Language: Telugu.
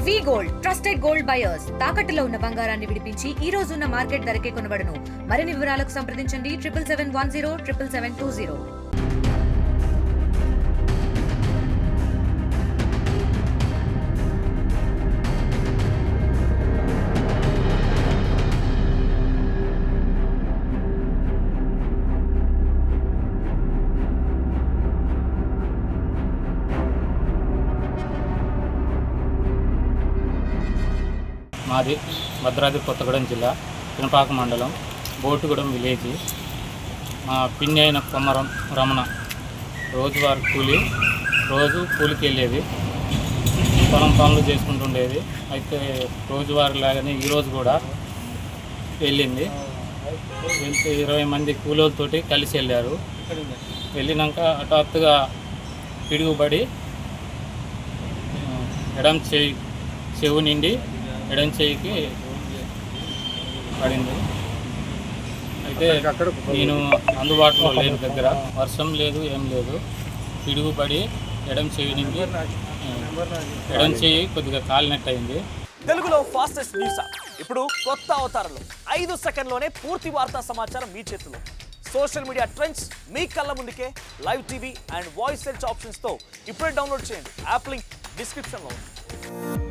వి గోల్డ్ ట్రస్టెడ్ గోల్డ్ బయర్స్ తాకట్టులో ఉన్న బంగారాన్ని విడిపించి ఈ రోజు ఉన్న మార్కెట్ ధరకే కొనబడును. మరిన్ని వివరాలకు సంప్రదించండి 7771 77720. మాది భద్రాద్రి కొత్తగూడెం జిల్లా పినపాక మండలం బోటుగూడెం విలేజ్. మా పిన్ని అయిన కొమరం రమణ రోజువారి రోజు కూలికి వెళ్ళేది, పొలం పనులు చేసుకుంటుండేది. అయితే రోజువారి లాగానే ఈరోజు కూడా వెళ్ళింది. వెళ్తే 20 మంది కూలీలతోటి కలిసి వెళ్ళారు. వెళ్ళినాక హఠాత్తుగా పిడుగుబడి ఎడం చెవు నిండి ఎడం చేయికి పడింది. అయితే నేను అందుబాటులో లేని దగ్గర, వర్షం లేదు ఏం లేదు, పిడుగుపడి ఎడం చెవి నుండి ఎడం చేయి కొద్దిగా కాలినట్టు అయింది. తెలుగులో ఫాస్టెస్ట్ న్యూస్ ఇప్పుడు కొత్త అవతారంలో 5 సెకండ్లోనే పూర్తి వార్తా సమాచారం మీ చేతిలో. సోషల్ మీడియా ట్రెండ్స్ మీ కళ్ళ ముందుకే live TV and voice search ఆప్షన్స్తో ఇప్పుడే డౌన్లోడ్ చేయండి. యాప్ లింక్ డిస్క్రిప్షన్లో ఉంది.